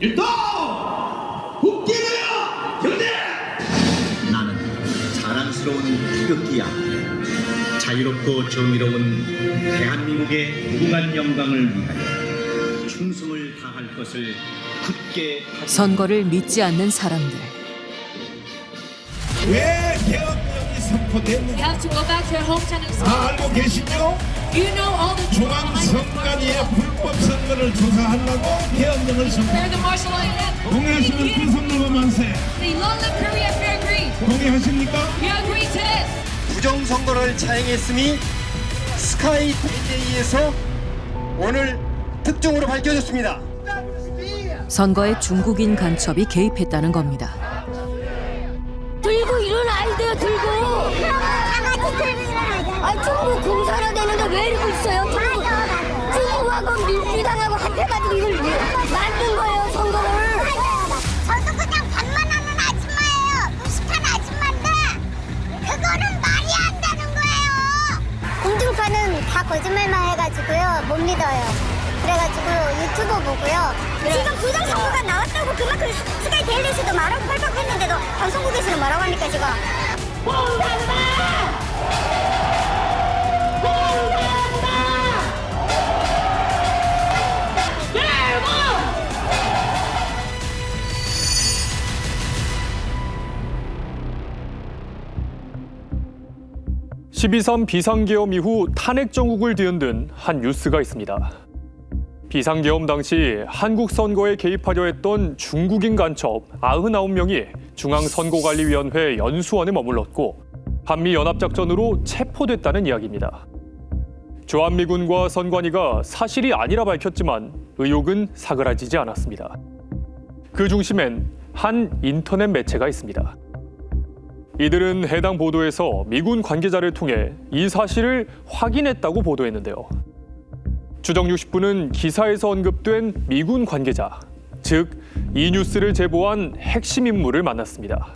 일동 국기부여 경례. 나는 자랑스러운 태극기야. 자유롭고 정의로운 대한민국의 무궁한 영광을 위하여 충성을 다할 것을 굳게 선거를 믿지 않는 사람들. 왜 개헌령이 선포됐는지 You have to go back to your hometown and 다 알고 계시죠? you know all the 중앙선관위의 불법 선거를 조사하려고 개헌령을 Fair 선포. the martial law and 동의하시는 피선물과 만세. the long live Korea fair green. 동의하십니까? You agree to this? 부정선거를 자행했음이 스카이 텔레비에서 오늘 특종으로 밝혀졌습니다. 선거에 중국인 간첩이 개입했다는 겁니다. 들고 일어나야 돼요, 들고. 아, 중국 공산화 되는데 왜 이러고 있어요? 중국하고 민주당하고 합해가지고 이걸 만든 거예요, 선거를. 저도 그냥 반만하는 아줌마예요. 무식한 아줌마인데 그거는 말이 안 되는 거예요. 공중파는 다 거짓말만 해가지고요. 못 믿어요. 그래가지고 유튜브 보고요. 지금 부정선거가 나왔다고 그만큼 스카이 데일리에서도 말하고 발표하고 했는데도 방송국에서는 뭐라고 합니까 지금? (12.3) 비상계엄 이후 탄핵 정국을 뒤흔든 한 뉴스가 있습니다. 비상계엄 당시 한국 선거에 개입하려 했던 중국인 간첩 99명이 중앙선거관리위원회 연수원에 머물렀고 한미연합작전으로 체포됐다는 이야기입니다. 주한미군과 선관위가 사실이 아니라 밝혔지만 의혹은 사그라지지 않았습니다. 그 중심엔 한 인터넷 매체가 있습니다. 이들은 해당 보도에서 미군 관계자를 통해 이 사실을 확인했다고 보도했는데요. 주정 60분은 기사에서 언급된 미군 관계자, 즉 이 뉴스를 제보한 핵심 인물을 만났습니다.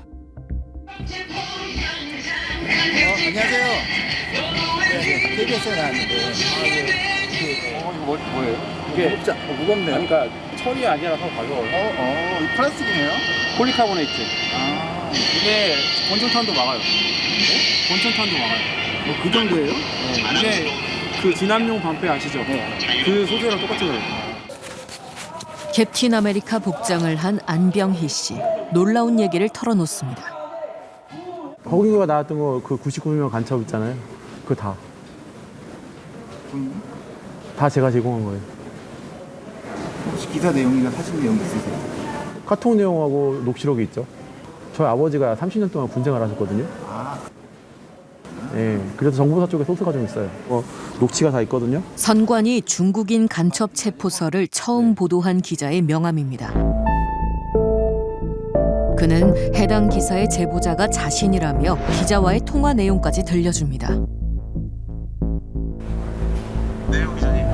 안녕하세요. 네, KBS에 나왔는데. 이거 뭐예요? 이게 무겁네요. 그러니까 철이 아니라서 가져워요. 이 플라스틱이네요. 폴리카보네이트. 이게 권총탄도 막아요. 네? 권총탄도 막아요. 그 정도예요? 네. 이게 그 진압용 반패 아시죠? 그 소재랑 똑같은 거예요. 캡틴 아메리카 복장을 한 안병희 씨. 놀라운 얘기를 털어놓습니다. 허경이가 나왔던 거 그 99명 간첩 있잖아요. 그거 다 제가 제공한 거예요. 혹시 기사 내용이나 사진 내용 있으세요? 카톡 내용하고 녹취록이 있죠. 저희 아버지가 30년 동안 군생활 하셨거든요. 예, 그래서 정보사 쪽에 소스가 좀 있어요. 녹취가 다 있거든요. 선관위 중국인 간첩 체포서를 처음 보도한 기자의 명함입니다. 그는 해당 기사의 제보자가 자신이라며 기자와의 통화 내용까지 들려줍니다. 네, 기자님.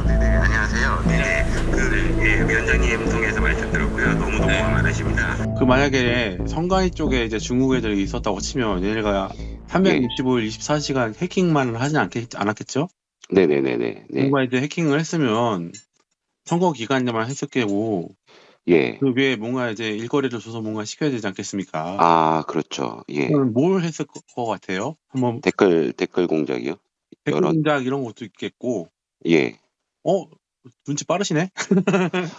네네, 안녕하세요. 네네, 위원장님 통해서 말씀 들었고요. 너무너무 많으십니다. 그 만약에 선관위 쪽에 이제 중국 애들이 있었다고 치면 얘네가 365일 24시간 해킹만 하진 않았겠죠? 네네네네. 뭔가 이제 해킹을 했으면 선거 기간에만 했을 게고, 예. 그 위에 뭔가 이제 일거리를 줘서 뭔가 시켜야 되지 않겠습니까? 아, 그렇죠. 예. 그럼 뭘 했을 것 같아요? 한번 댓글 공작이요? 댓글 공작 이런 것도 있겠고. 예. 눈치 빠르시네?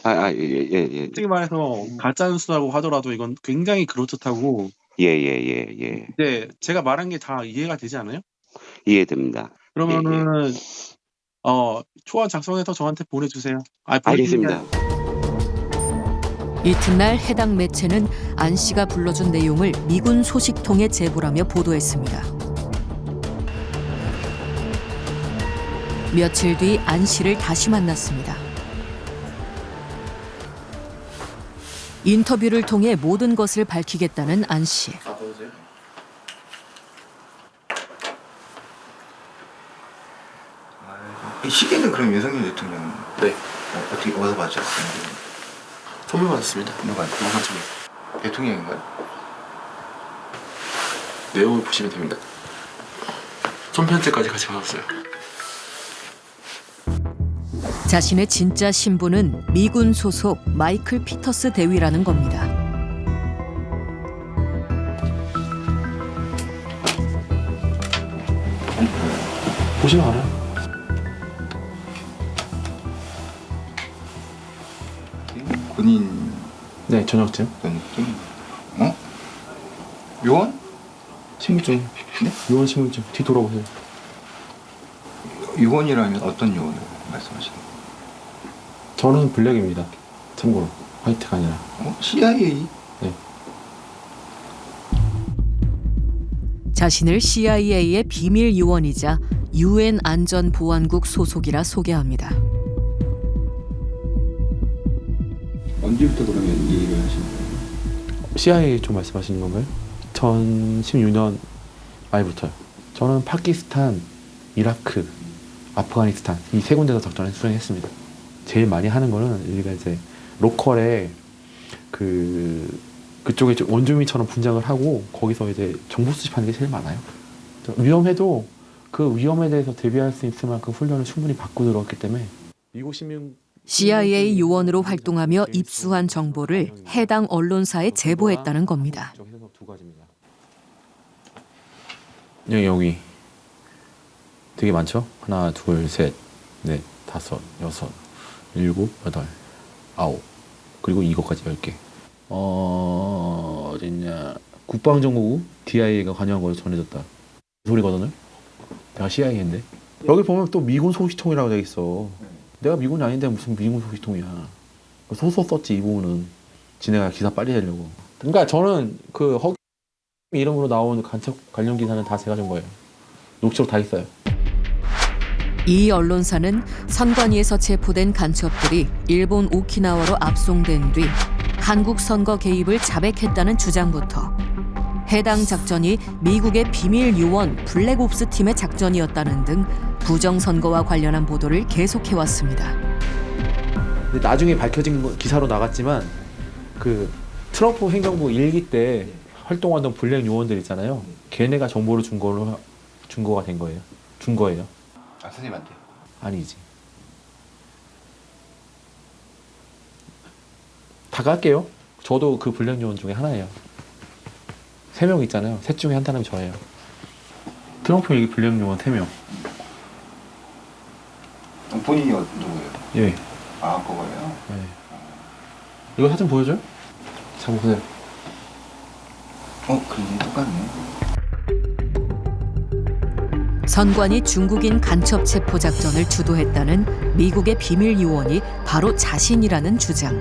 예. 솔직히 말해서 가짜 뉴스라고 하더라도 이건 굉장히 그럴듯하고. 예. 이제 제가 말한 게 다 이해가 되지 않아요? 이해됩니다. 그러면은 초안 작성해서 저한테 보내주세요. 알겠습니다. 이튿날 해당 매체는 안 씨가 불러준 내용을 미군 소식통에 제보라며 보도했습니다. 며칠 뒤 안 씨를 다시 만났습니다. 인터뷰를 통해 모든 것을 밝히겠다는 안 씨. 이 시계는 그럼 윤석열 대통령 네. 어떻게 어디서 받으셨어요? 선물 받았습니다. 누가 대통령인가요? 내용을 보시면 됩니다. 손편지까지 같이 받았어요. 자신의 진짜 신분은 미군 소속 마이클 피터스 대위라는 겁니다. 보시면 알아요. 군인 네, 전역증. 전역증. 요원? 신분증. 네? 요원 신분증. 뒤 돌아보세요. 요원이라면 어떤 요원을 말씀하시는 거예요? 저는 블랙입니다. 참고로 화이트가 아니라. CIA? 네. 자신을 CIA의 비밀 요원이자 UN 안전보안국 소속이라 소개합니다. 언제부터 그러면 이 일을 하시는 거예요? CIA 쪽 말씀하시는 건가요? 2016년 말부터요. 저는 파키스탄, 이라크, 아프가니스탄 이 세 군데서 작전을 수행했습니다. 제일 많이 하는 거는 우리가 이제 로컬에 그쪽에 원주민처럼 분장을 하고 거기서 이제 정보 수집하는 게 제일 많아요. 위험해도 그 위험에 대해서 대비할 수 있을 만큼 훈련을 충분히 받고 들어왔기 때문에 미국 시민 CIA 요원으로 활동하며 입수한 정보를 해당 언론사에 제보했다는 겁니다. 두 가지입니다. 여기 되게 많죠? 하나, 둘, 셋, 넷, 다섯, 여섯, 일곱, 여덟, 아홉, 그리고 이것까지 10개. 어딨냐? 국방정보국 DIA가 관여한 걸로 전해졌다. 소리거든요. 내가 CIA인데. 여기 보면 또 미군 소식통이라고 돼 있어. 내가 미군이 아닌데 무슨 미군 소식통이야. 소소 썼지 이 부분은. 지네가 기사 빨리 내려고. 그러니까 저는 그 허기 이름으로 나온 간첩 관련 기사는 다 제가 준 거예요. 녹취록 다 있어요. 이 언론사는 선관위에서 체포된 간첩들이 일본 오키나와로 압송된 뒤 한국 선거 개입을 자백했다는 주장부터 해당 작전이 미국의 비밀 요원 블랙옵스 팀의 작전이었다는 등 부정선거와 관련한 보도를 계속해왔습니다. 근데 나중에 밝혀진 기사로 나갔지만 그 트럼프 행정부 1기 때 활동하던 블랙 요원들 있잖아요. 걔네가 정보를 준 거가 된 거예요. 준 거예요. 아, 선생님한테? 아니지. 다 갈게요. 저도 그 블랙 요원 중에 하나예요. 3명 있잖아요. 셋 중에 한 사람이 저예요. 트럼프 얘기 블랙 요원 3명. 본인이 누구예요? 예. 아, 그거예요? 네. 이거 사진 보여줘요? 자, 보세요. 그러네. 똑같네. 선관위 중국인 간첩 체포 작전을 주도했다는 미국의 비밀 요원이 바로 자신이라는 주장.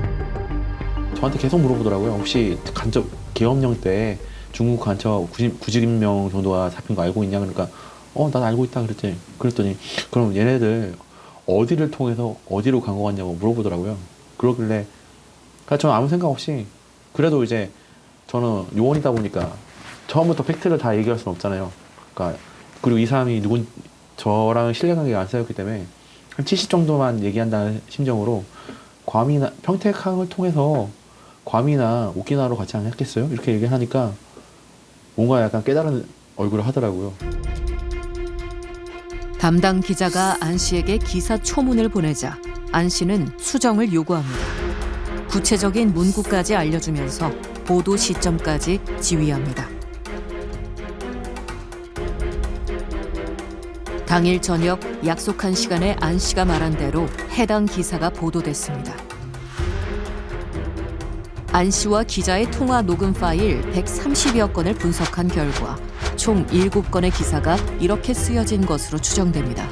저한테 계속 물어보더라고요. 혹시 간첩 계엄령 때 중국 간첩 90명 정도가 잡힌 거 알고 있냐? 그러니까 난 알고 있다 그랬지. 그랬더니 그럼 얘네들 어디를 통해서 어디로 간 거 같냐고 물어보더라고요. 그러길래 그러니까 저는 아무 생각 없이 그래도 이제 저는 요원이다 보니까 처음부터 팩트를 다 얘기할 수는 없잖아요. 그러니까 그리고 이 사람이 저랑 신뢰관계가 안 쌓였기 때문에 한 70 정도만 얘기한다는 심정으로 괌이나 평택항을 통해서 괌이나 오키나와로 같이 안 했겠어요? 이렇게 얘기하니까 뭔가 약간 깨달은 얼굴을 하더라고요. 담당 기자가 안 씨에게 기사 초문을 보내자 안 씨는 수정을 요구합니다. 구체적인 문구까지 알려주면서 보도 시점까지 지휘합니다. 당일 저녁 약속한 시간에 안 씨가 말한 대로 해당 기사가 보도됐습니다. 안 씨와 기자의 통화 녹음 파일 130여 건을 분석한 결과 총 7건의 기사가 이렇게 쓰여진 것으로 추정됩니다.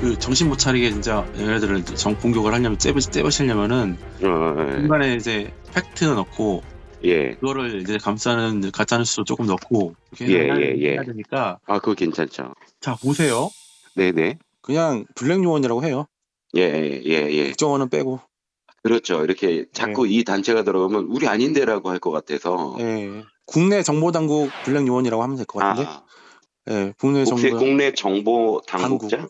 그 정신 못 차리게 진짜 얘네들을 공격을 하려면 째부시려면은 중간에 이제 팩트 넣고 그거를 이제 감싸는 가짜뉴스로 조금 넣고 이렇게 해야 되니까. 아, 그거 괜찮죠. 자, 보세요. 네네. 그냥 블랙 요원이라고 해요. 예. 국정원은 빼고. 그렇죠. 이렇게 자꾸 이 단체가 들어가면 우리 아닌데라고 할 것 같아서. 국내 정보당국 블랙 요원이라고 하면 될 것 같은데. 국내 정보 당국자.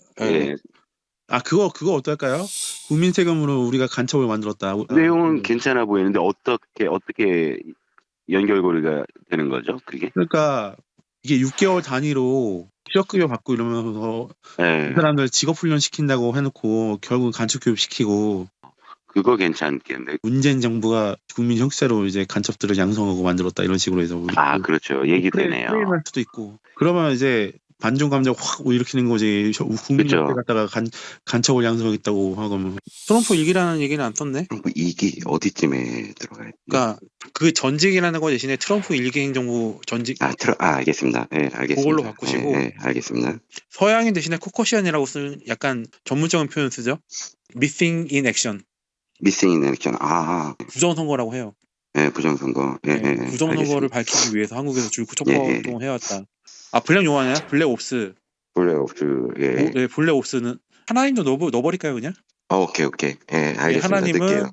그거 어떨까요? 국민 세금으로 우리가 간첩을 만들었다. 내용은 괜찮아 보이는데 어떻게 연결고리가 되는 거죠? 그게? 그러니까 이게 6개월 단위로 취업급여 받고 이러면서 예. 그 사람들 직업훈련 시킨다고 해놓고 결국 간첩교육 시키고 그거 괜찮겠네. 문재인 정부가 국민 형사로 이제 간첩들을 양성하고 만들었다 이런 식으로 해서 아, 그렇죠. 얘기되네요. 프레임할 수도 있고 그러면 이제 반중 감정 확 일으키는 거지. 국민한테 그렇죠. 갖다가 간첩을 양성하겠다고 하고 트럼프 일기라는 얘기는 안 썼네. 트럼프 이기 어디쯤에 들어가요? 그러니까 그 전직이라는 거 대신에 트럼프 일기 행정부 전직 알겠습니다. 네, 알겠습니다. 그걸로 바꾸시고 네, 알겠습니다. 서양인 대신에 코커시안이라고 쓰는 약간 전문적인 표현 쓰죠. Missing in action. 미싱 인 액션. 아, 부정선거라고 해요. 네, 부정선거. 네, 네, 부정선거를 밝히기 위해서 한국에서 줄곧 촉구활동을 해왔다. 아, 블랙 용어냐? 블랙옵스. 블랙옵스. 예. 네, 블랙옵스는 하나님도 넣어버릴까요, 그냥? 오케이. 예, 알겠습니다. 하나님은 넣을게요.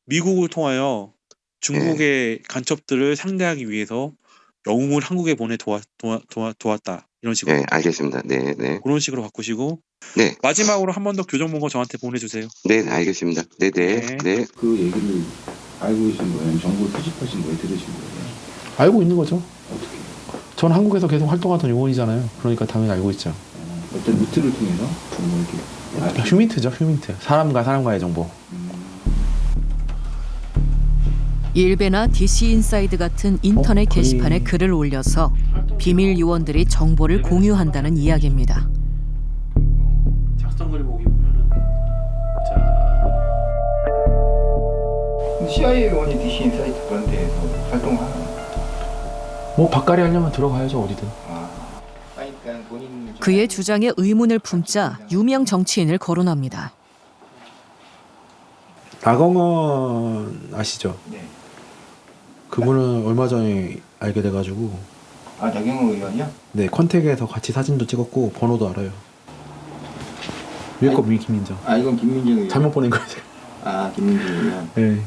미국을 통하여 중국의 간첩들을 상대하기 위해서 영웅을 한국에 보내 도왔다. 이런 식으로. 네, 알겠습니다. 네. 그런 식으로 바꾸시고. 네. 마지막으로 한 번 더 교정본거 저한테 보내주세요. 네, 알겠습니다. 네. 그 얘기를 알고 계신 거예요? 정보 수집하신 거예요? 들으신 거예요? 알고 있는 거죠. 어떻게? 전 한국에서 계속 활동하던 요원이잖아요. 그러니까 당연히 알고 있죠. 어떤 루트를 통해서 뭐 이렇게 휴민트죠, 휴민트. 사람과 사람과의 정보. 일베나 DC 인사이드 같은 인터넷 게시판에 글을 올려서 비밀 요원들이 정보를 공유한다는 이야기입니다. 작성글 보기 보면은 CIA 요원이 DC 인사이트 그런 데에서 활동하나요? 뭐 밥갈이 하려면 들어가야죠, 어디든. 그러니까 본인 그의 주장에 의문을 품자 유명 정치인을 거론합니다. 나경원 아시죠? 네. 그분은 얼마 전에 알게 돼가지고. 아, 나경원 의원이요? 네, 컨택에서 같이 사진도 찍었고 번호도 알아요. 위에 거 김민정. 아, 이건 김민정 의원. 잘못 보낸 거죠. 아, 김민정 의원. 네.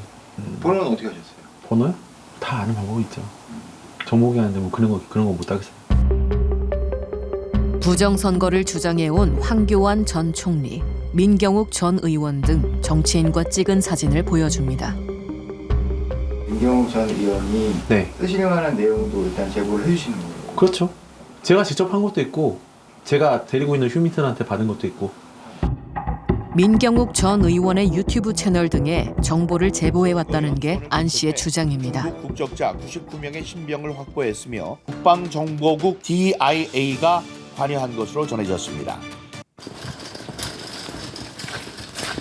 번호는 어떻게 하셨어요? 번호요? 다 아는 방법이 있죠. 정보기 하는데 뭐 그런 거 못 하겠어요. 부정선거를 주장해온 황교안 전 총리, 민경욱 전 의원 등 정치인과 찍은 사진을 보여줍니다. 민경욱 전 의원이 네. 쓰실 만한 내용도 일단 제보를 해주시는 거예요. 그렇죠. 제가 직접 한 것도 있고 제가 데리고 있는 휴민턴한테 받은 것도 있고. 민경욱 전 의원의 유튜브 채널 등에 정보를 제보해왔다는 게 안 씨의 주장입니다. 중국 국적자 99명의 신병을 확보했으며 국방정보국 DIA가 관여한 것으로 전해졌습니다.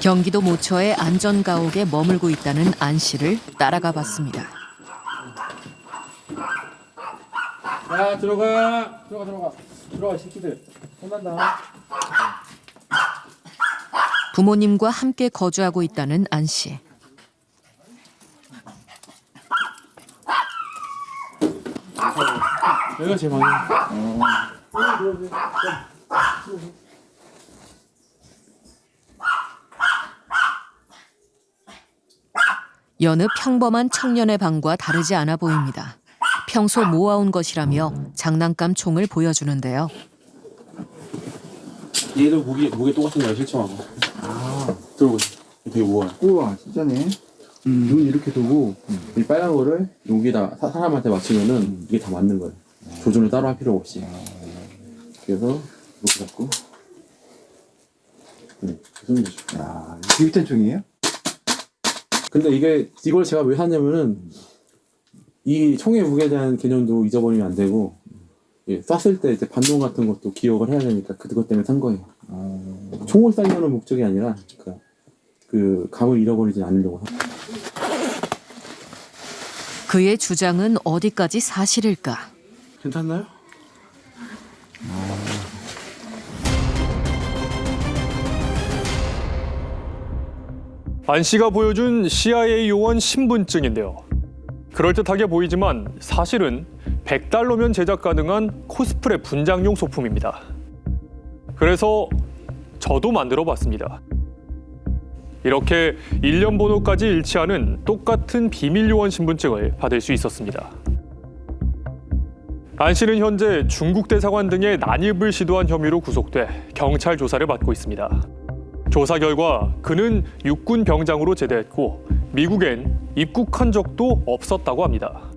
경기도 모처의 안전가옥에 머물고 있다는 안 씨를 따라가 봤습니다. 야, 들어가 이 새끼들. 혼난다. 부모님과 함께 거주하고 있다는 안 씨. 여기가 제 방이야. 여느 평범한 청년의 방과 다르지 않아 보입니다. 평소 모아온 것이라며 장난감 총을 보여주는데요. 얘도 무게 똑같은 거야, 실청하고. 아, 들어보세요. 되게 우아해. 우와, 진짜네. 눈 이렇게 두고 이 빨간 거를 여기다 사람한테 맞추면은 이게 다 맞는 거예요. 조준을 따로 할 필요 없이. 그래서 이렇게 잡고. 네, 그 정도죠. 야, 비비탄 총이에요? 근데 이걸 제가 왜 샀냐면은 이 총의 무게에 대한 개념도 잊어버리면 안 되고, 예, 쐈을 때 이제 반동 같은 것도 기억을 해야 되니까 그것 때문에 산 거예요. 총을 쏘려는 목적이 아니라 그 감을 잃어버리지 않으려고. 그의 주장은 어디까지 사실일까? 괜찮나요? 안 씨가 보여준 CIA 요원 신분증인데요. 그럴듯하게 보이지만 사실은 $100면 제작 가능한 코스프레 분장용 소품입니다. 그래서 저도 만들어 봤습니다. 이렇게 일련 번호까지 일치하는 똑같은 비밀 요원 신분증을 받을 수 있었습니다. 안 씨는 현재 중국 대사관 등의 난입을 시도한 혐의로 구속돼 경찰 조사를 받고 있습니다. 조사 결과 그는 육군 병장으로 제대했고 미국엔 입국한 적도 없었다고 합니다.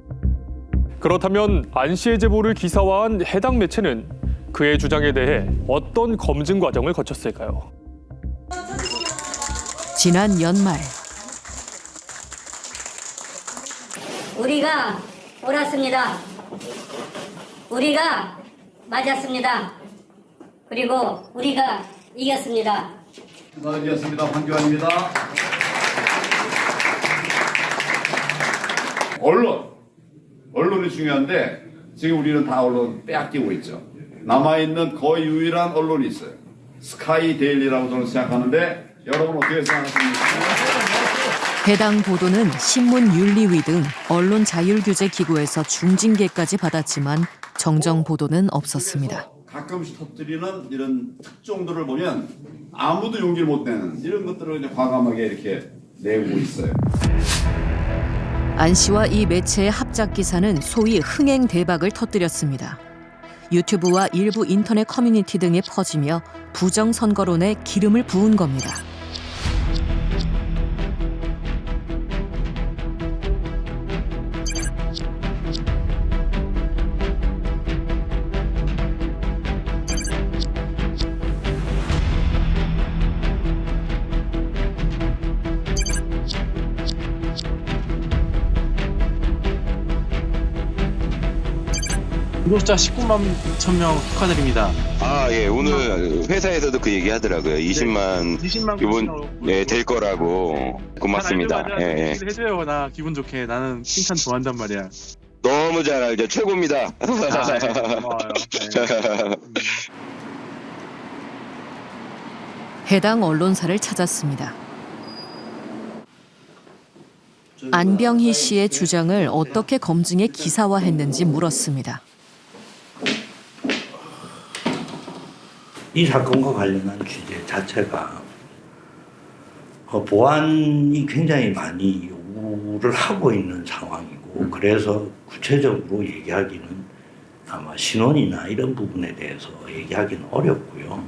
그렇다면 안 씨의 제보를 기사화한 해당 매체는 그의 주장에 대해 어떤 검증 과정을 거쳤을까요? 지난 연말 우리가 옳았습니다. 우리가 맞았습니다. 그리고 우리가 이겼습니다. 이겼습니다. 황교안입니다. 언론이 중요한데 지금 우리는 다 언론 빼앗기고 있죠. 남아있는 거의 유일한 언론이 있어요. 스카이 데일리라고 저는 생각하는데 여러분 어떻게 생각하십니까? 해당 보도는 신문윤리위 등 언론 자율규제 기구에서 중징계까지 받았지만 정정 보도는 없었습니다. 가끔씩 터뜨리는 이런 특종들을 보면 아무도 용기를 못 내는 이런 것들을 이제 과감하게 이렇게 내고 있어요. 안 씨와 이 매체의 합작 기사는 소위 흥행 대박을 터뜨렸습니다. 유튜브와 일부 인터넷 커뮤니티 등에 퍼지며 부정선거론에 기름을 부은 겁니다. 구독자 19만 1,000명 축하드립니다. 아, 예. 오늘 회사에서도 그 얘기 하더라고요. 20만 이번 될 거라고. 고맙습니다. 예. 해줘요. 나 기분 좋게. 나는 칭찬 좋아한단 말이야. 너무 잘 알죠. 최고입니다. 고마워요. 해당 언론사를 찾았습니다. 안병희 씨의 주장을 어떻게 검증해 기사화했는지 물었습니다. 이 사건과 관련한 취재 자체가 보안이 굉장히 많이 요구를 하고 있는 상황이고, 그래서 구체적으로 얘기하기는 아마 신원이나 이런 부분에 대해서 얘기하기는 어렵고요.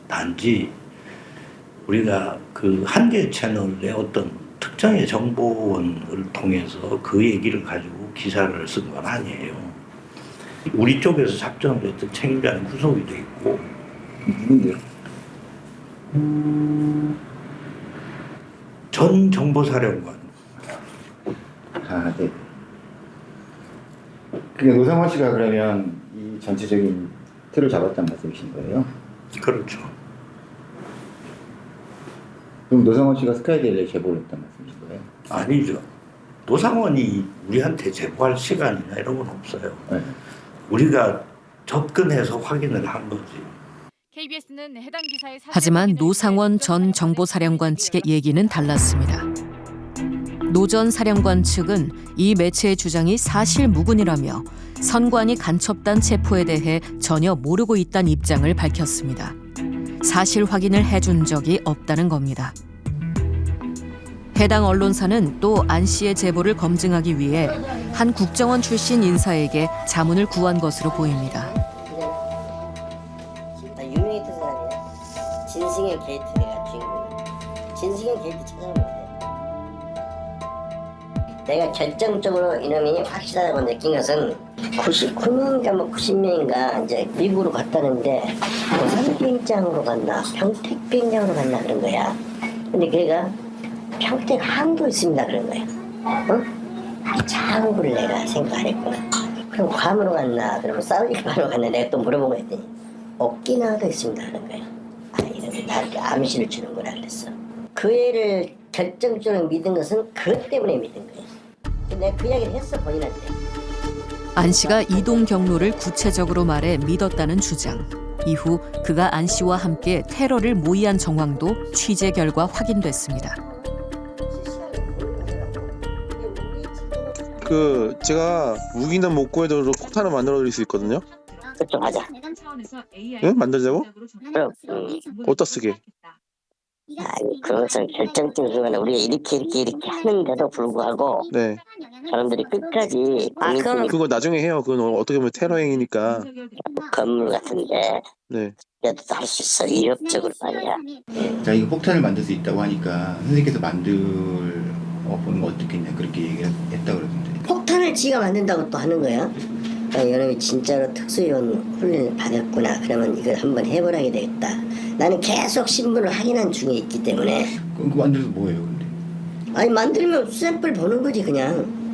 단지 우리가 그 한 개 채널의 어떤 특정의 정보원을 통해서 그 얘기를 가지고 기사를 쓴 건 아니에요. 우리 쪽에서 작전을 했던 책임자는 구속이 돼 있고. 누군데요? 전 정보사령관. 아, 네. 그게 노상원 씨가 그러면 이 전체적인 틀을 잡았다는 말씀이신 거예요? 그렇죠. 그럼 노상원 씨가 스카이데일리에 제보를 했다는 말씀이신 거예요? 아니죠. 노상원이 우리한테 제보할 시간이나 이런 건 없어요. 네. 우리가 접근해서 확인을 한 거지. KBS는 해당 기사의 하지만 노상원 전 정보사령관 측의 얘기는 달랐습니다. 노 전 사령관 측은 이 매체의 주장이 사실무근이라며 선관위 간첩단 체포에 대해 전혀 모르고 있다는 입장을 밝혔습니다. 사실 확인을 해준 적이 없다는 겁니다. 해당 언론사는 또 안 씨의 제보를 검증하기 위해 한 국정원 출신 인사에게 자문을 구한 것으로 보입니다. 유명했던 사람이야. 진승현 게이트가 주인공. 진승현 게이트 찾아보면 돼. 내가 결정적으로 이놈이 확실하다고 느낀 것은 99명인가 90명인가 이제 미국으로 갔다는데 부산비행장으로 갔나 평택비행장으로 갔나 그런 거야. 근데 걔가 평택 항구에 있습니다 그런 거야. 어? 항구를 내가 생각 안 했구나. 그럼 괌으로 갔나 그러면 사우디아라비아로 갔나 내가 또 물어보고 했더니 오키나와도 있습니다 그런 거야. 아 이런데 나한테 암시를 주는구나 그랬어. 그 애를 결정적으로 믿은 것은 그것 때문에 믿은 거야. 내가 그 이야기를 했어 본인한테. 안 씨가 이동 경로를 구체적으로 말해 믿었다는 주장. 이후 그가 안 씨와 함께 테러를 모의한 정황도 취재 결과 확인됐습니다. 그 제가 무기는 못 구해도 폭탄을 만들어 드릴 수 있거든요. 그쪽 하자. 네? 만들자고? 그럼 어디다 쓰게? 아니 그것을 결정적으로 우리가 이렇게 하는데도 불구하고 네. 사람들이 끝까지 그거 나중에 해요. 그건 어떻게 보면 테러 행위니까. 건물 같은데 네. 그래도 할 수 있어 위협적으로 말이야. 자, 이거 폭탄을 만들 수 있다고 하니까 선생님께서 보는 거 어떻겠냐 그렇게 얘기했다 그러던데. 폭탄을 지가 만든다고 또 하는 거야? 여러분이 진짜로 특수요원 훈련을 받았구나. 그러면 이걸 한번 해보라게 되겠다. 나는 계속 신분을 확인한 중에 있기 때문에. 그럼 그거 만들어서 뭐예요, 근데? 아니 만들면 샘플 보는 거지 그냥.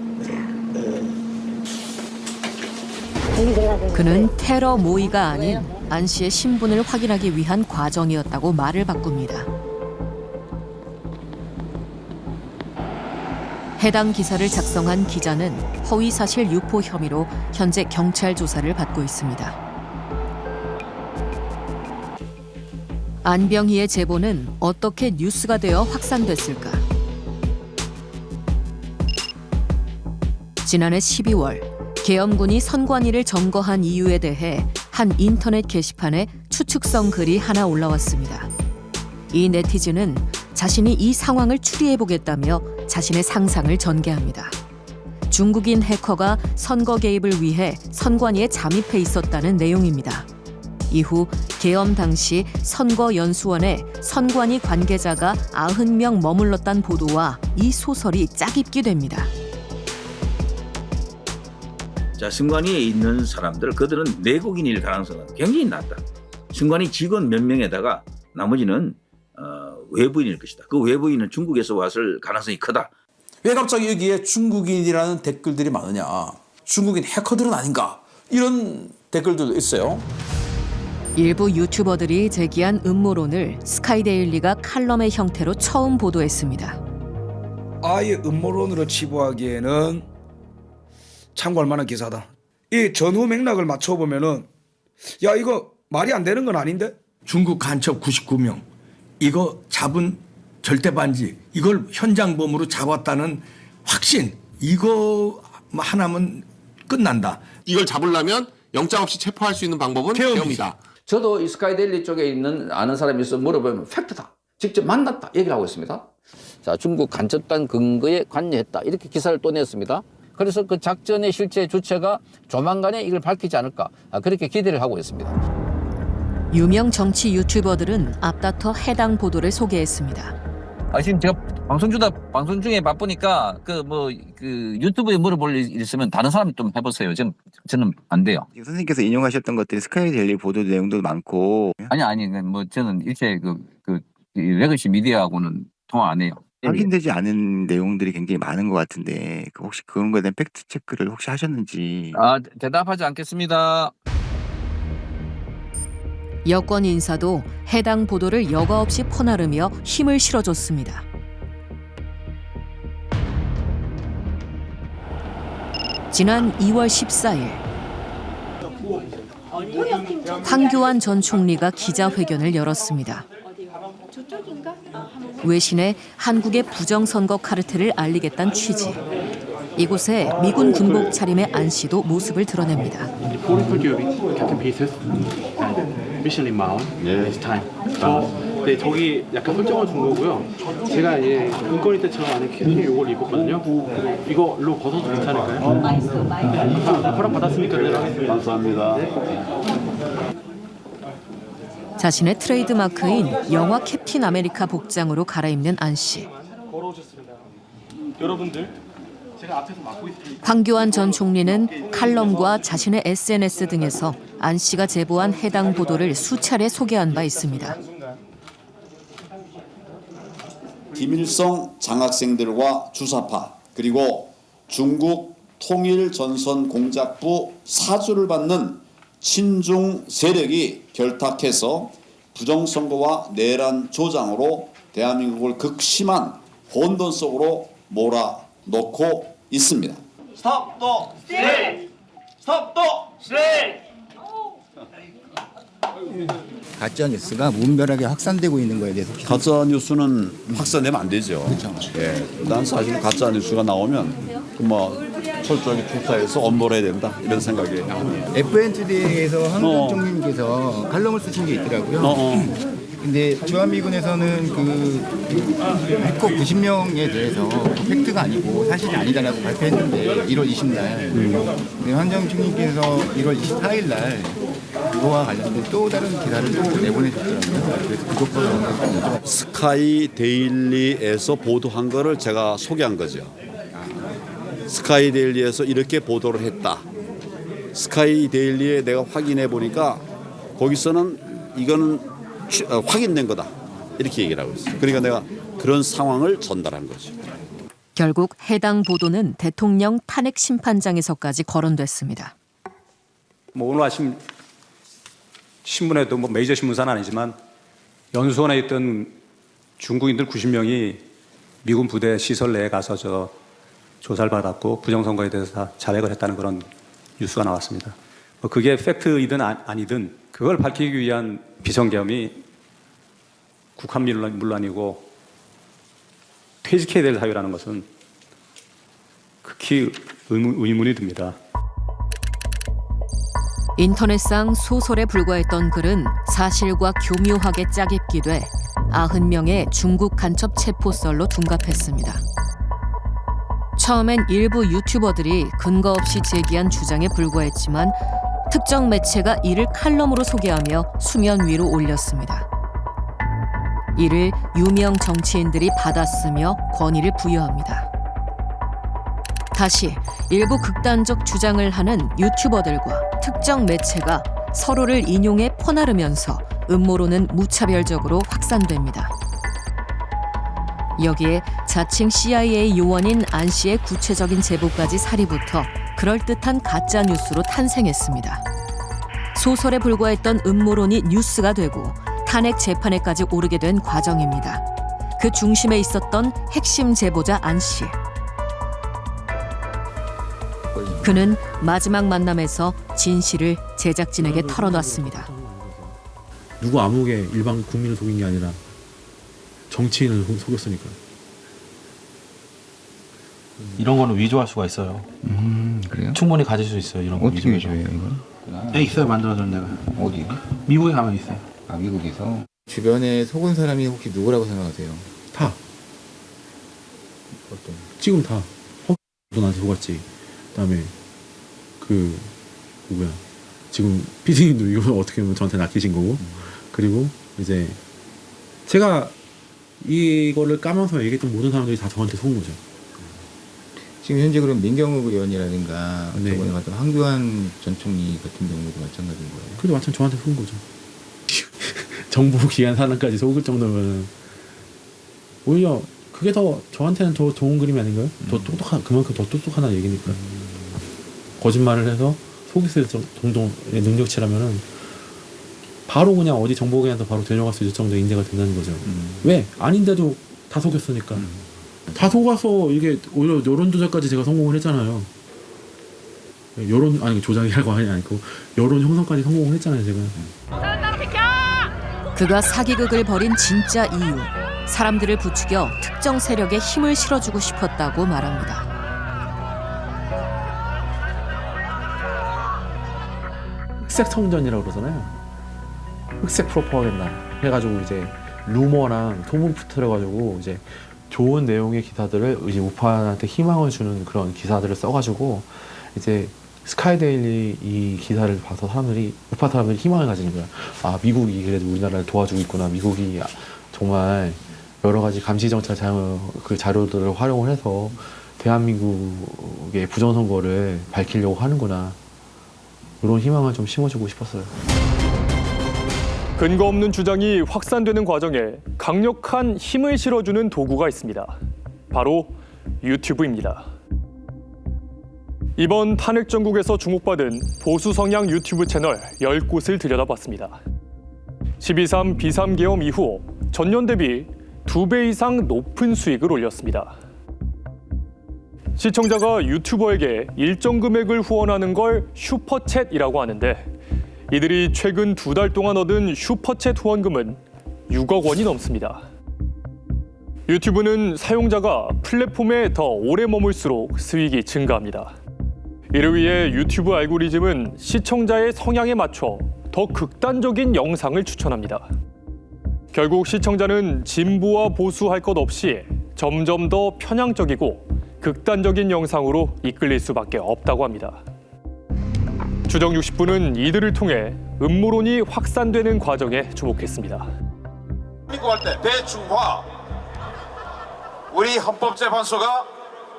그는 테러 모의가 아닌 안 씨의 신분을 확인하기 위한 과정이었다고 말을 바꿉니다. 해당 기사를 작성한 기자는 허위사실 유포 혐의로 현재 경찰 조사를 받고 있습니다. 안병희의 제보는 어떻게 뉴스가 되어 확산됐을까? 지난해 12월 계엄군이 선관위를 점거한 이유에 대해 한 인터넷 게시판에 추측성 글이 하나 올라왔습니다. 이 네티즌은 자신이 이 상황을 추리해보겠다며 자신의 상상을 전개합니다. 중국인 해커가 선거 개입을 위해 선관위에 잠입해 있었다는 내용입니다. 이후 계엄 당시 선거연수원에 선관위 관계자가 90명 머물렀다는 보도와 이 소설이 짝입게 됩니다. 자, 선관위에 있는 사람들, 그들은 내국인일 가능성은 굉장히 낮다. 선관위 직원 몇 명에다가 나머지는 외부인일 것이다. 그 외부인은 중국에서 왔을 가능성이 크다. 왜 갑자기 여기에 중국인이라는 댓글들이 많으냐. 중국인 해커들은 아닌가. 이런 댓글들도 있어요. 일부 유튜버들이 제기한 음모론을 스카이데일리가 칼럼의 형태로 처음 보도했습니다. 아예 음모론으로 치부하기에는 참고할 만한 기사다. 이 전후 맥락을 맞춰보면은 야 이거 말이 안 되는 건 아닌데? 중국 간첩 99명 이거 잡은 절대 반지 이걸 현장범으로 잡았다는 확신 이거 하나면 끝난다. 이걸 잡으려면 영장 없이 체포할 수 있는 방법은 계엄이다. 저도 이 스카이데일리 쪽에 있는 아는 사람이 있어 물어보면 팩트다. 직접 만났다 얘기를 하고 있습니다. 자, 중국 간첩단 근거에 관여했다 이렇게 기사를 또 냈습니다. 그래서 그 작전의 실제 주체가 조만간에 이걸 밝히지 않을까 그렇게 기대를 하고 있습니다. 유명 정치 유튜버들은 앞다퉈 해당 보도를 소개했습니다. 지금 제가 방송 중에 바쁘니까 그 유튜브에 물어볼 일 있으면 다른 사람 좀 해보세요. 저는 안 돼요. 지금 선생님께서 인용하셨던 것들이 스카이데일리 보도 내용도 많고. 아니 뭐 저는 일체 그 레거시 미디어하고는 통화 안 해요. 확인되지 않은 내용들이 굉장히 많은 것 같은데 혹시 그런 거에 대한 팩트 체크를 혹시 하셨는지. 대답하지 않겠습니다. 여권 인사도 해당 보도를 여과 없이 퍼나르며 힘을 실어줬습니다. 지난 2월 14일 황교안 전 총리가 기자회견을 열었습니다. 외신에 한국의 부정선거 카르텔을 알리겠다는 취지. 이곳에 미군 군복 차림의 안 씨도 모습을 드러냅니다. 네, 저기 약간 설정을 준 거고요. 제가 인권위 때처럼 안에 캐릭터 요걸 입었거든요. 이걸로 벗어도 괜찮을까요? 허락 받았으니까 하겠습니다. 감사합니다. 자신의 트레이드마크인 영화 캡틴 아메리카 복장으로 갈아입는 안 씨. 걸어오셨습니다. 여러분들 제가 앞에서 맡고 있습니다. 황교안 전 총리는 칼럼과 자신의 SNS 등에서 안 씨가 제보한 해당 보도를 수차례 소개한 바 있습니다. 김일성 장학생들과 주사파 그리고 중국 통일전선공작부 사주를 받는 친중 세력이 결탁해서 부정선거와 내란 조장으로 대한민국을 극심한 혼돈 속으로 몰아넣고 있습니다. 스톱 또 스트레이트! 스톱 또 스트레이트! 가짜 뉴스가 무분별하게 확산되고 있는 거에 대해서 가짜 뉴스는 확산되면 안 되죠. 그렇죠. 난 사실 가짜 뉴스가 나오면 철저하게 투사해서 엄벌 해야 된다 이런 생각이에요. FN투데이에서 황교안 총리님께서 칼럼을 쓰신 게 있더라고요. 근데 주한미군에서는 그 해커 90명에 대해서 팩트가 아니고 사실이 아니다라고 발표했는데 1월 20일. 근데 황교안 총리님께서 1월 24일 날 그거와 관련된 또 다른 기사를 또 내보내셨더라고요. 그래서 그것도 스카이데일리에서 보도한 거를 제가 소개한 거죠. 스카이데일리에서 이렇게 보도를 했다. 스카이 데일리에 내가 확인해 보니까 거기서는 이거는 확인된 거다 이렇게 얘기를 하고 있어요. 그러니까 내가 그런 상황을 전달한 거죠. 결국 해당 보도는 대통령 탄핵 심판장에서까지 거론됐습니다. 뭐 오늘 아침 신문에도 뭐 메이저 신문사는 아니지만 연수원에 있던 중국인들 90명이 미군 부대 시설 내에 가서 조사를 받았고 부정선거에 대해서 다 자백을 했다는 그런 뉴스가 나왔습니다. 뭐 그게 팩트이든 아니든 그걸 밝히기 위한 비선겸이 국한문란이고 퇴직해야 될 사유라는 것은 극히 의문이 듭니다. 인터넷상 소설에 불과했던 글은 사실과 교묘하게 짜깁기돼 90명의 중국 간첩 체포설로 둔갑했습니다. 처음엔 일부 유튜버들이 근거 없이 제기한 주장에 불과했지만 특정 매체가 이를 칼럼으로 소개하며 수면 위로 올렸습니다. 이를 유명 정치인들이 받아쓰며 권위를 부여합니다. 다시 일부 극단적 주장을 하는 유튜버들과 특정 매체가 서로를 인용해 퍼나르면서 음모론은 무차별적으로 확산됩니다. 여기에 자칭 CIA 요원인 안 씨의 구체적인 제보까지 사리부터 그럴듯한 가짜 뉴스로 탄생했습니다. 소설에 불과했던 음모론이 뉴스가 되고 탄핵 재판에까지 오르게 된 과정입니다. 그 중심에 있었던 핵심 제보자 안 씨. 그는 마지막 만남에서 진실을 제작진에게 털어놨습니다. 누구 아무개 일반 국민을 속인 게 아니라 정치인을 속였으니까. 이런 거는 위조할 수가 있어요. 그래요? 충분히 가질 수 있어요. 이런 거. 어떻게 위조해요 이건? 네, 있어요. 만들어서 내가. 어디? 미국에 가면 있어요. 아 미국에서? 주변에 속은 사람이 혹시 누구라고 생각하세요? 다. 어떤? 지금 다. 너 나한테 속았지. 그다음에 그 누구야? 지금 PD님도 이거 어떻게 보면 저한테 낚이신 거고. 그리고 이제 제가 이거를 까면서 얘기했던 모든 사람들이 다 저한테 속은 거죠. 지금 현재 그럼 민경욱 의원이라든가 네. 저번에 갔던 황교안 전 총리 같은 경우도 마찬가지인 거예요? 그래도 마찬가지 저한테 속은 거죠. 정보기관 사람까지 속을 정도면 오히려 그게 더 저한테는 더 좋은 그림이 아닌가요? 더 똑똑한 그만큼 더 똑똑하다는 얘기니까. 거짓말을 해서 속일 수 있을 정도의 능력치라면은 바로 그냥 어디 정보기관에서 바로 데려갈 수 있을 정도의 인재가 된다는 거죠. 왜? 아닌데도 다 속였으니까. 다 속아서 이게 오히려 여론 조작까지 제가 성공을 했잖아요. 여론 아니 조작이라고 하니 아니고 여론 형성까지 성공을 했잖아요 제가. 그가 사기극을 벌인 진짜 이유. 사람들을 부추겨 특정 세력에 힘을 실어주고 싶었다고 말합니다. 흑색 성전이라고 그러잖아요. 흑색 프로파간다 해가지고 이제 루머랑 소문 퍼뜨려가지고 이제 좋은 내용의 기사들을 이제 우파한테 희망을 주는 그런 기사들을 써가지고 이제 스카이데일리 이 기사를 봐서 사람들이 우파 사람들이 희망을 가지는 거야. 아 미국이 그래도 우리나라를 도와주고 있구나. 미국이 정말 여러 가지 감시 정찰 그 자료들을 활용을 해서 대한민국의 부정선거를 밝히려고 하는구나. 이런 희망을 좀 심어주고 싶었어요. 근거 없는 주장이 확산되는 과정에 강력한 힘을 실어주는 도구가 있습니다. 바로 유튜브입니다. 이번 탄핵 정국에서 주목받은 보수 성향 유튜브 채널 10곳을 들여다봤습니다. 12.3 비삼계엄 이후 전년 대비 2배 이상 높은 수익을 올렸습니다. 시청자가 유튜버에게 일정 금액을 후원하는 걸 슈퍼챗이라고 하는데 이들이 최근 2달 동안 얻은 슈퍼챗 후원금은 6억 원이 넘습니다. 유튜브는 사용자가 플랫폼에 더 오래 머물수록 수익이 증가합니다. 이를 위해 유튜브 알고리즘은 시청자의 성향에 맞춰 더 극단적인 영상을 추천합니다. 결국 시청자는 진보와 보수할 것 없이 점점 더 편향적이고 극단적인 영상으로 이끌릴 수밖에 없다고 합니다. 주정 60분은 이들을 통해 음모론이 확산되는 과정에 주목했습니다. 미국할 때 대중화 우리 헌법재판소가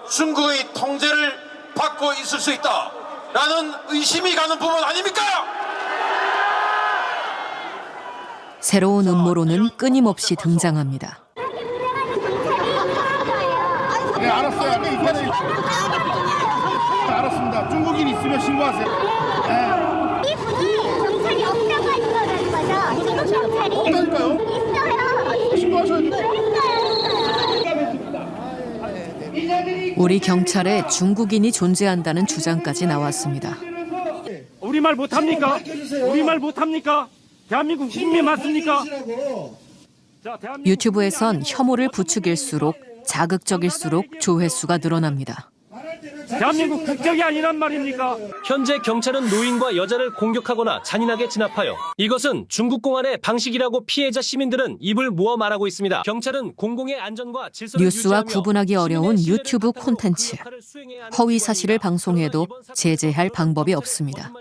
중국의 통제를 받고 있을 수 있다. 라는 의심이 가는 부분 아닙니까? 새로운 음모론은 끊임없이 등장합니다. 네, 알았어요. 네, 알았습니다. 중국인 있으면 신고하세요. 네. 이분이 경찰이 없다고 하는 거라는 거죠. 지금 경찰이 없다니까요? 있어요. 신고하셔야죠. 우리 경찰에 중국인이 존재한다는 주장까지 나왔습니다. 우리말 못합니까? 우리말 못합니까? 대한민국 국민 맞습니까? 유튜브에선 혐오를 부추길수록 자극적일수록 조회수가 늘어납니다. 대한민국 국적이 아니란 말입니까? 현재 경찰은 노인과 여자를 공격하거나 잔인하게 진압하여 이것은 중국 공안의 방식이라고 피해자 시민들은 입을 모아 말하고 있습니다. 경찰은 공공의 안전과 질서를 뉴스와 유지하며 구분하기 어려운 유튜브 콘텐츠. 허위 사실을 방송해도 제재할 방법이 없습니다.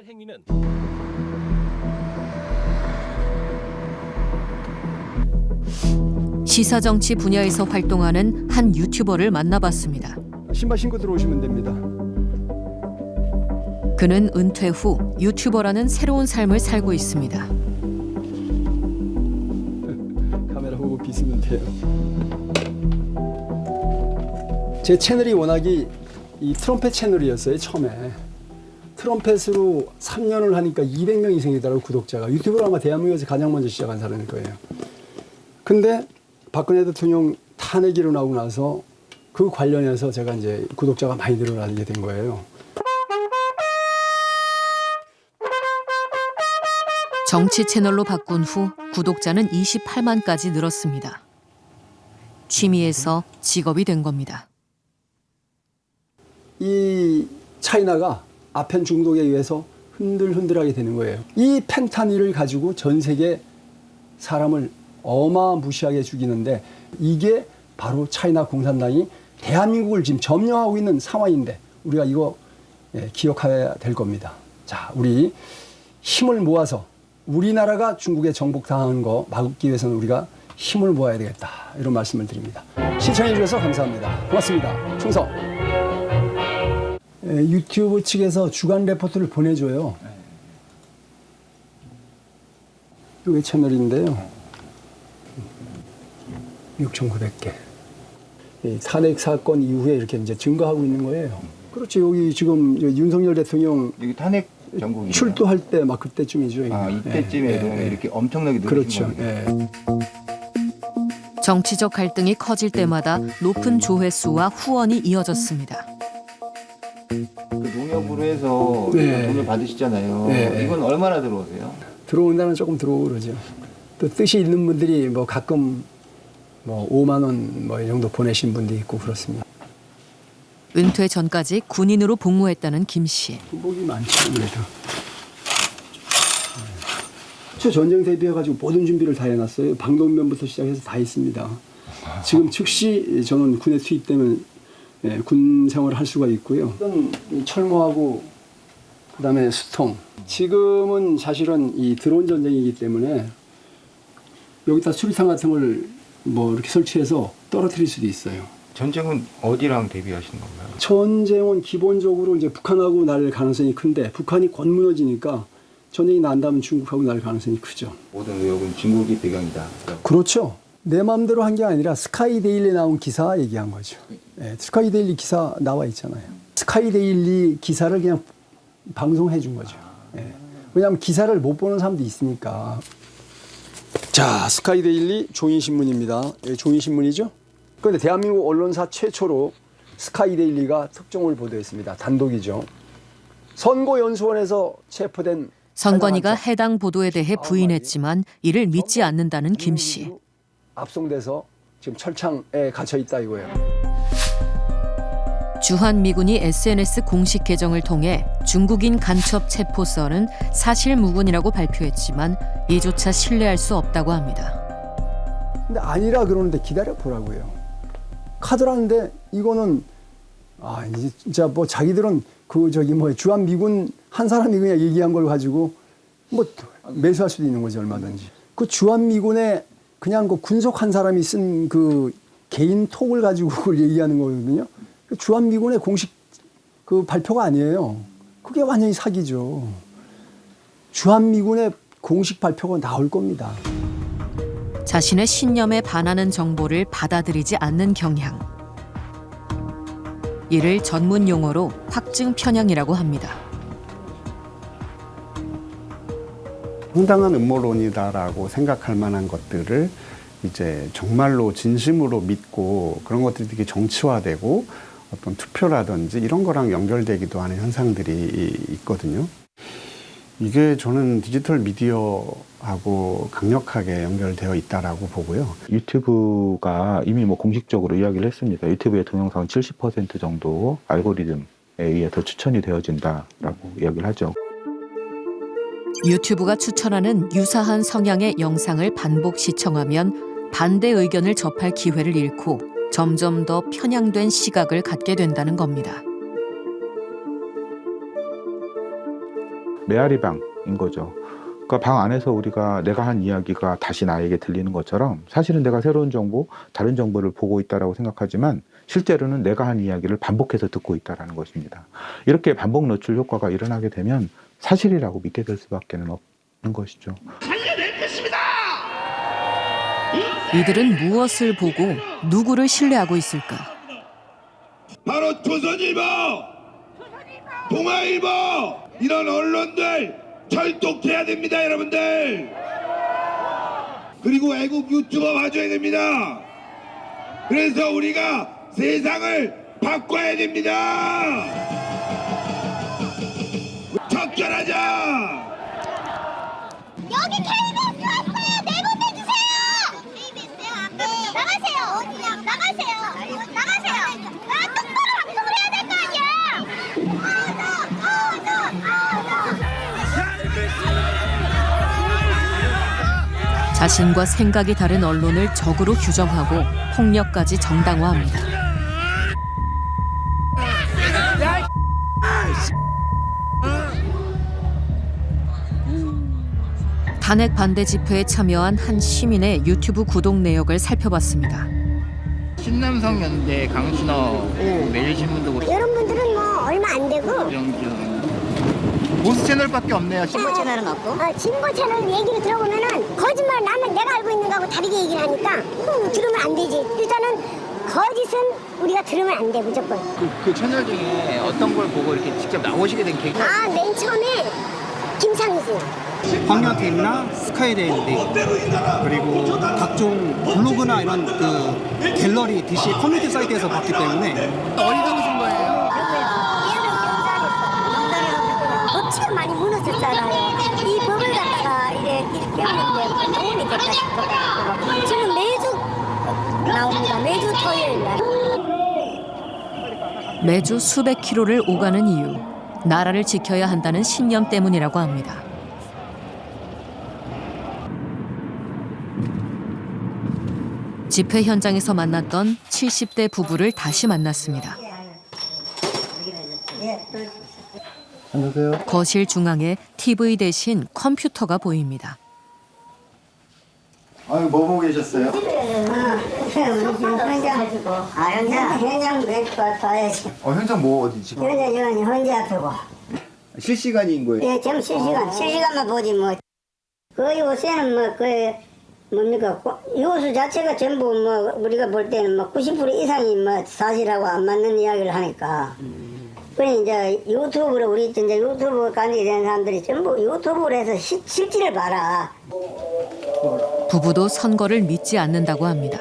시사정치 분야에서 활동하는 한 유튜버를 만나봤습니다. 신발 신고 들어오시면 됩니다. 그는 은퇴 후 유튜버라는 새로운 삶을 살고 있습니다. 카메라 보고 비스면 돼요. 제 채널이 워낙이 이 트럼펫 채널이었어요. 처음에. 트럼펫으로 3년을 하니까 200명 이상이더라고요. 구독자가. 유튜브로 아마 대한민국에서 가장 먼저 시작한 사람일 거예요. 근데 박근혜 대통령 탄핵이 일어나고 나서 그 관련해서 제가 이제 구독자가 많이 늘어나게 된 거예요. 정치 채널로 바꾼 후 구독자는 28만까지 늘었습니다. 취미에서 직업이 된 겁니다. 이 차이나가 아편 중독에 의해서 흔들흔들하게 되는 거예요. 이 펜타닐을 가지고 전 세계 사람을 어마무시하게 죽이는데 이게 바로 차이나 공산당이 대한민국을 지금 점령하고 있는 상황인데 우리가 이거 기억해야 될 겁니다. 자, 우리 힘을 모아서 우리나라가 중국에 정복당하는 거 막기 위해서는 우리가 힘을 모아야 되겠다. 이런 말씀을 드립니다. 시청해 주셔서 감사합니다. 고맙습니다. 충성. 유튜브 측에서 주간 레포트를 보내줘요. 이게 채널인데요. 6,900개. 탄핵 사건 이후에 이렇게 이제 증가하고 있는 거예요. 그렇죠. 여기 지금 윤석열 대통령 여기 탄핵 전국이 출두할 때 막 그때쯤이죠. 이때쯤에도 이렇게 엄청나게 늘으신 그렇죠. 정치적 갈등이 커질 때마다 높은 조회수와 후원이 이어졌습니다. 그 농협으로 해서 돈을 받으시잖아요. 이건 얼마나 들어오세요? 들어온다는 조금 들어오고 그러죠. 또 뜻이 있는 분들이 뭐 가끔 뭐 5만 원 뭐 이 정도 보내신 분도 있고 그렇습니다. 은퇴 전까지 군인으로 복무했다는 김 씨. 복이 많죠, 그래도. 전쟁 대비해가지고 모든 준비를 다 해놨어요. 방독면부터 시작해서 다 있습니다. 지금 즉시 저는 군에 투입되면 군 생활을 할 수가 있고요. 철모하고 그다음에 수통. 지금은 사실은 이 드론 전쟁이기 때문에 여기다 수리탄 같은 걸 뭐 이렇게 설치해서 떨어뜨릴 수도 있어요. 전쟁은 어디랑 대비하시는 건가요? 전쟁은 기본적으로 이제 북한하고 날 가능성이 큰데 북한이 곧 무너지니까 전쟁이 난다면 중국하고 날 가능성이 크죠. 모든 의혹은 중국이 배경이다. 그렇죠. 내 마음대로 한 게 아니라 스카이데일리에 나온 기사 얘기한 거죠. 스카이데일리 기사 나와 있잖아요. 스카이데일리 기사를 그냥 방송해 준 거죠. 왜냐하면 기사를 못 보는 사람도 있으니까. 자, 스카이데일리 종이신문입니다. 종이신문이죠. 그런데 대한민국 언론사 최초로 스카이데일리가 특종을 보도했습니다. 단독이죠. 선거연수원에서 체포된 선관위가 해당 보도에 대해 부인했지만 이를 믿지 않는다는 김 씨. 압송돼서 지금 철창에 갇혀 있다 이거예요. 주한미군이 SNS 공식 계정을 통해 중국인 간첩 체포설은 사실무근이라고 발표했지만 이조차 신뢰할 수 없다고 합니다. 근데 아니라 그러는데 기다려 보라고요. 카드라는데 이거는 이제 진짜 뭐 자기들은 그 저기 뭐 주한미군 한 사람이 그냥 얘기한 걸 가지고 뭐 매수할 수도 있는 거지 얼마든지. 그 주한미군에 그냥 그 군속 한 사람이 쓴 그 개인 톡을 가지고 그걸 얘기하는 거거든요. 주한미군의 공식 그 발표가 아니에요. 그게 완전히 사기죠. 주한미군의 공식 발표가 나올 겁니다. 자신의 신념에 반하는 정보를 받아들이지 않는 경향. 이를 전문 용어로 확증 편향이라고 합니다. 황당한 음모론이다라고 생각할 만한 것들을 이제 정말로 진심으로 믿고 그런 것들이 되게 정치화되고 어떤 투표라든지 이런 거랑 연결되기도 하는 현상들이 있거든요. 이게 저는 디지털 미디어하고 강력하게 연결되어 있다라고 보고요. 유튜브가 이미 뭐 공식적으로 이야기를 했습니다. 유튜브의 동영상은 70% 정도 알고리즘에 의해서 추천이 되어진다라고 이야기를 하죠. 유튜브가 추천하는 유사한 성향의 영상을 반복 시청하면 반대 의견을 접할 기회를 잃고 점점 더 편향된 시각을 갖게 된다는 겁니다. 메아리방인 거죠. 그러니까 방 안에서 우리가 내가 한 이야기가 다시 나에게 들리는 것처럼 사실은 내가 새로운 정보, 다른 정보를 보고 있다라고 생각하지만 실제로는 내가 한 이야기를 반복해서 듣고 있다라는 것입니다. 이렇게 반복 노출 효과가 일어나게 되면 사실이라고 믿게 될 수밖에 없는 것이죠. 살려낼 것입니다. 이들은 무엇을 보고 누구를 신뢰하고 있을까? 바로 조선일보, 동아일보 이런 언론들 철독해야 됩니다, 여러분들. 그리고 애국 유튜버 봐줘야 됩니다. 그래서 우리가 세상을 바꿔야 됩니다. 적절하자. 여기 KBS 왔어요. 내보내주세요. KBS요? 나가세요. 어디냐? 나가세요. 나가세요. 나 똑바로 방송을 해야 될 거 아니야. 자신과 생각이 다른 언론을 적으로 규정하고 폭력까지 정당화합니다. 탄핵 반대 집회에 참여한 한 시민의 유튜브 구독 내역을 살펴봤습니다. 신남성연대 강순호 매일신문도 그렇고 여러분들은 뭐 얼마 안 되고 보수 채널밖에 없네요. 진보 채널은 없고. 진보 채널 얘기를 들어보면은 거짓말 나는 내가 알고 있는 거하고 다르게 얘기를 하니까 들으면 안 되지. 일단은 거짓은 우리가 들으면 안 돼 무조건. 그 채널 중에 어떤 걸 보고 이렇게 직접 나오시게 된 계기? 맨 처음에 김상수. 황교안TV나 스카이데일리 그리고 각종 블로그나 이런 그 갤러리, DC 커뮤니티 사이트에서 봤기 때문에 어디서 보신 거예요? 법치가 많이 무너졌잖아요. 이 법을 갖다가 이렇게 하는데 도움이 될까 싶어가지고 저는 매주 나옵니다. 매주 토요일 날. 매주 수백 킬로를 오가는 이유, 나라를 지켜야 한다는 신념 때문이라고 합니다. 집회 현장에서 만났던 70대 부부를 다시 만났습니다. 안녕하세요. 거실 중앙에 TV 대신 컴퓨터가 보입니다. 아유, 뭐 보고 계셨어요? 현장 몇 봐야지. 현장 뭐 어디지? 현재 앞에고. 실시간인 거예요? 예, 지금 실시간만 보지 뭐. 그 요새는 뭡니까? 요수 자체가 전부 우리가 볼 때는 90% 이상이 사실하고 안 맞는 이야기를 하니까. 그래 이제 유튜브로 우리 이제 유튜브 관계된 사람들이 전부 유튜브로 해서 실질을 봐라. 부부도 선거를 믿지 않는다고 합니다.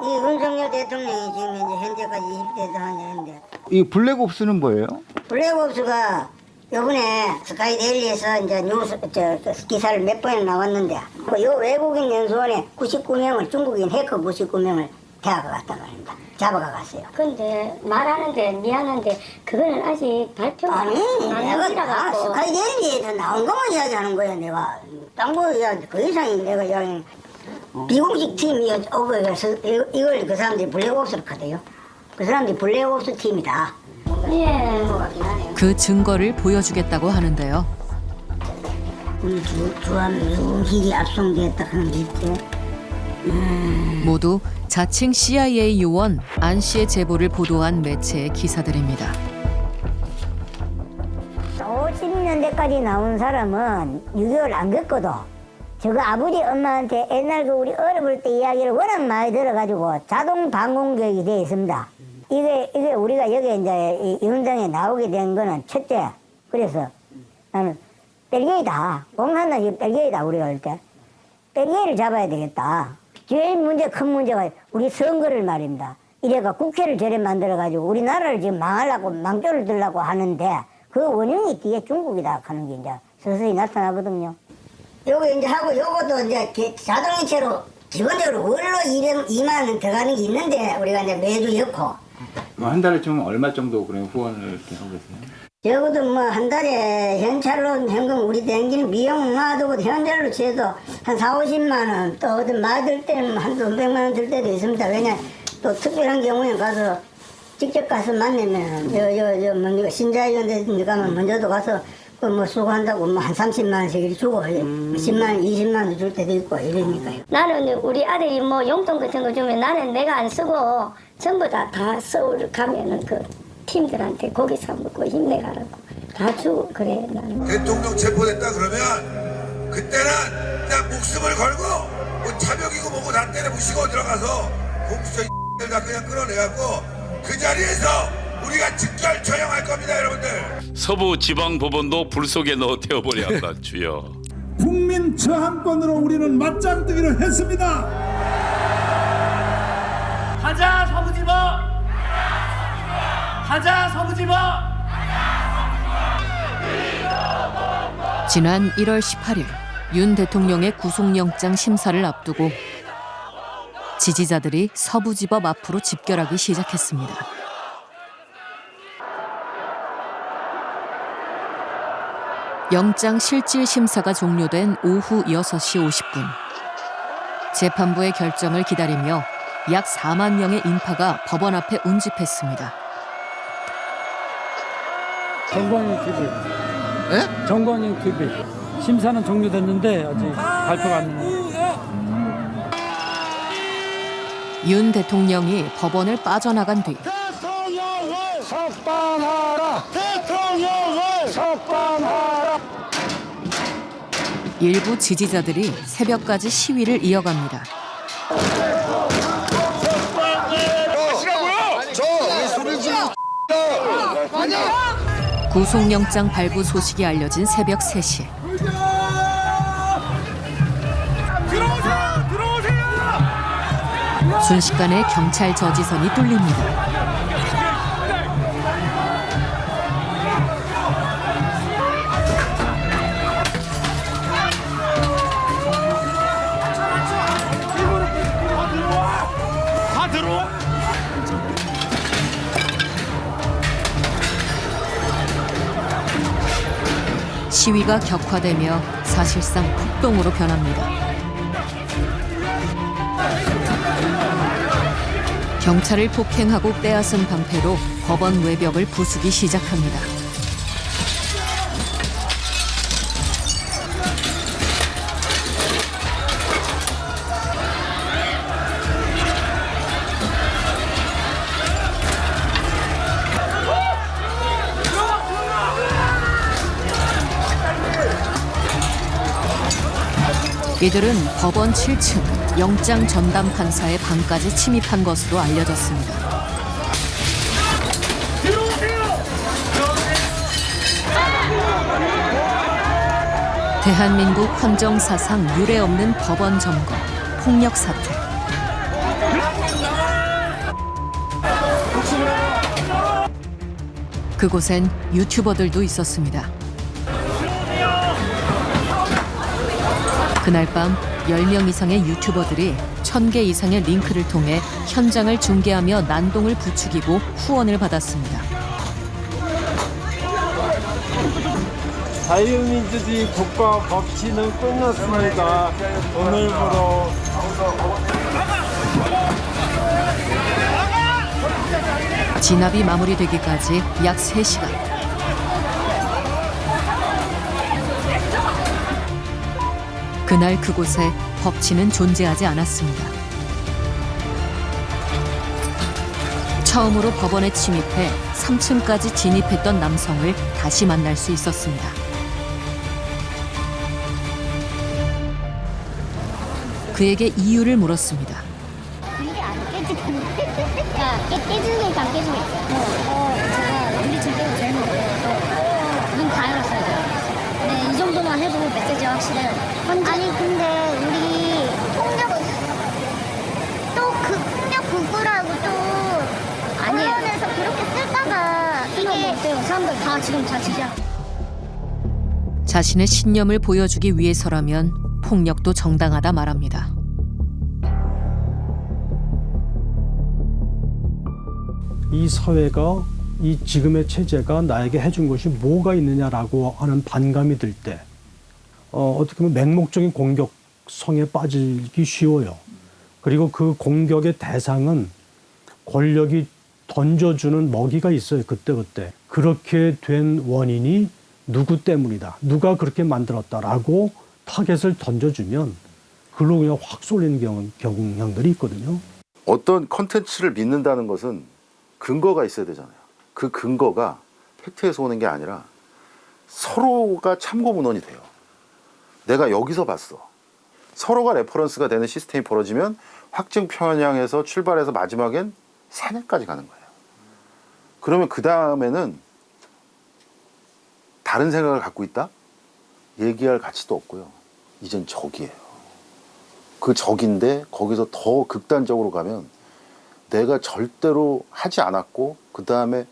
이 윤석열 대통령이 지금 이제 현재까지 20대 들어왔는데. 이 블랙옵스는 뭐예요? 블랙옵스가 요번에 스카이데일리에서 이제 뉴스 기사를 몇 번이나 나왔는데 요 외국인 연수원에 99명을 중국인 해커 99명을 대학을 갔단 말입니다. 잡아가 갔어요. 근데 말하는데 미안한데 그거는 아직 발표가 안 내가 스카이데일리에서 나온 것만 이야기하는 거야. 내가 딴거 이야기 그 이상이 내가 이야기 비공식 팀이 오버해서 이걸 그 사람들이 블랙옵스로 하대요. 그 사람들이 블랙옵스 팀이다. 예. 그 증거를 보여주겠다고 하는데요. 우리 주한미군 기지 압송됐다 하는 게 있대. 모두 자칭 CIA 요원 안 씨의 제보를 보도한 매체의 기사들입니다. 50년대까지 나온 사람은 6.25를 안 겪거든. 저거 아버지 엄마한테 옛날 그 우리 어려울 때 이야기를 워낙 많이 들어가지고 자동 방공 교육이 되어 있습니다. 이게 우리가 여기 이제 이 현장에 나오게 된 거는 첫째. 그래서 나는 뺄게이다. 공산당 지금 뺄게이다 우리가 할 때. 뺄게이를 잡아야 되겠다. 제일 큰 문제가 우리 선거를 말입니다. 이래가 국회를 저래 만들어가지고 우리나라를 지금 망하려고 망조를 들려고 하는데 그 원흉이 뒤에 중국이다 하는 게 이제 서서히 나타나거든요. 요거 이제 하고 요것도 이제 자동이체로 기본적으로 월로 2만 원 들어가는 게 있는데 우리가 이제 매주 넣고. 한 달에 좀 얼마 정도 그런 후원을 이렇게 하고 계세요? 적어도 뭐 한 달에 현찰로 현금 우리 댕기는 미용 놔두고 현찰로 쳐도 한 40-50만 원, 또 어떤 마들 때는 한 200만 원 들 때도 있습니다. 왜냐 또 특별한 경우에 가서 직접 가서 만나면 뭡니까 신자위원회 가면 먼저도 가서 뭐 수고한다고 뭐 한 30만 원씩 이렇게 주고 10만 원, 20만 원 줄 때도 있고 이러니까요. 나는 우리 아들이 뭐 용돈 같은 거 주면 나는 내가 안 쓰고 전부 다 서울 가면은 그 팀들한테 고기 사 먹고 힘내가라고 다 주고 그래 나는. 대통령 체포됐다 그러면 그때는 그냥 목숨을 걸고 뭐 차벽이고 뭐고 다 때려부시고 들어가서 공수처 X들 다 그냥 끌어내갖고 그 자리에서 우리가 직결 처형할 겁니다 여러분들. 서부지방법원도 불 속에 넣어 태워버려 한다 주여. 국민 저항권으로 우리는 맞짱 뜨기로 했습니다. 가자 서부지법. 가자 서부지법. 지난 1월 18일 윤 대통령의 구속영장 심사를 앞두고 지지자들이 서부지법 앞으로 집결하기 시작했습니다. 영장 실질 심사가 종료된 오후 6시 50분. 재판부의 결정을 기다리며 약 4만 명의 인파가 법원 앞에 운집했습니다. 정광인 TV. 예? 정광인 TV. 심사는 종료됐는데 아직 발표가 안 됐네요. 윤 대통령이 법원을 빠져나간 뒤 대통령을 석방하라. 대통령을 석방하라. 일부 지지자들이 새벽까지 시위를 이어갑니다. 구속영장 발부 소식이 알려진 새벽 3시. 순식간에 경찰 저지선이 뚫립니다. 시위가 격화되며 사실상 폭동으로 변합니다. 경찰을 폭행하고 빼앗은 방패로 법원 외벽을 부수기 시작합니다. 이들은 법원 7층 영장 전담 판사의 방까지 침입한 것으로 알려졌습니다. 대한민국 헌정사상 유례없는 법원 점거, 폭력 사태. 그곳엔 유튜버들도 있었습니다. 그날 밤 10명 이상의 유튜버들이 1000개 이상의 링크를 통해 현장을 중계하며 난동을 부추기고 후원을 받았습니다. 자유민주주의 국가 법치는 끝났습니다. 오늘부로 진압이 마무리되기까지 약 3시간. 그날 그곳에 법치는 존재하지 않았습니다. 처음으로 법원에 침입해 3층까지 진입했던 남성을 다시 만날 수 있었습니다. 그에게 이유를 물었습니다. 이게 안 깨지던데? 야, 깨지니까 안 깨지고 있어. 제가 우리 집 빼고 제일 못해요. 눈 다 열었어요. 네, 이 정도만 해도 메시지가 확실해요. 아니, 근데 우리 폭력, 또 그 폭력 극우라고 또 언론에서 그렇게 쓸까봐 이게 어때요? 사람들 다 지금 자치자. 자신의 신념을 보여주기 위해서라면 폭력도 정당하다 말합니다. 이 사회가 이 지금의 체제가 나에게 해준 것이 뭐가 있느냐라고 하는 반감이 들 때 어떻게 보면 맹목적인 공격성에 빠지기 쉬워요. 그리고 그 공격의 대상은 권력이 던져주는 먹이가 있어요. 그때그때. 그렇게 된 원인이 누구 때문이다. 누가 그렇게 만들었다라고 타겟을 던져주면 글로 그냥 확 쏠리는 경향들이 있거든요. 어떤 컨텐츠를 믿는다는 것은 근거가 있어야 되잖아요. 그 근거가 팩트에서 오는 게 아니라 서로가 참고 문헌이 돼요. 내가 여기서 봤어. 서로가 레퍼런스가 되는 시스템이 벌어지면 확증 편향에서 출발해서 마지막엔 세뇌까지 가는 거예요. 그러면 그 다음에는 다른 생각을 갖고 있다? 얘기할 가치도 없고요. 이젠 적이에요. 그 적인데 거기서 더 극단적으로 가면 내가 절대로 하지 않았고 그 다음에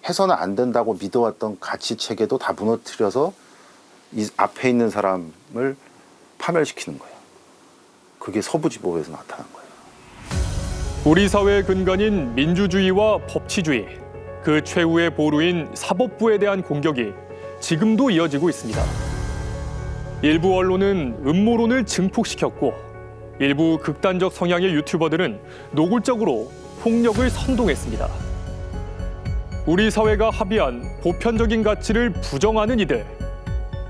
해서는 안 된다고 믿어왔던 가치 체계도 다 무너뜨려서 이 앞에 있는 사람을 파멸시키는 거예요. 그게 서부지법에서 나타난 거예요. 우리 사회의 근간인 민주주의와 법치주의, 그 최후의 보루인 사법부에 대한 공격이 지금도 이어지고 있습니다. 일부 언론은 음모론을 증폭시켰고 일부 극단적 성향의 유튜버들은 노골적으로 폭력을 선동했습니다. 우리 사회가 합의한 보편적인 가치를 부정하는 이들,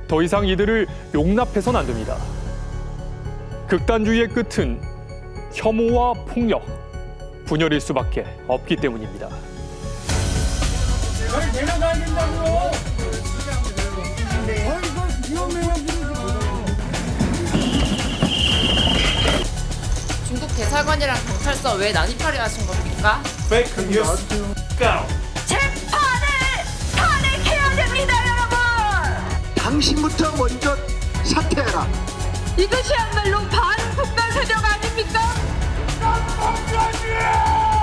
더 이상 이들을 용납해선 안 됩니다. 극단주의의 끝은 혐오와 폭력, 분열일 수밖에 없기 때문입니다. 내려가야 된다고요. 중국 대사관이랑 경찰서 왜 난입하려 하신 겁니까? 페이크 뉴스 재판을 탄핵해야 됩니다, 여러분! 당신부터 먼저 사퇴해라. 이것이야말로 반국가 세력 아닙니까? 깜깜이야!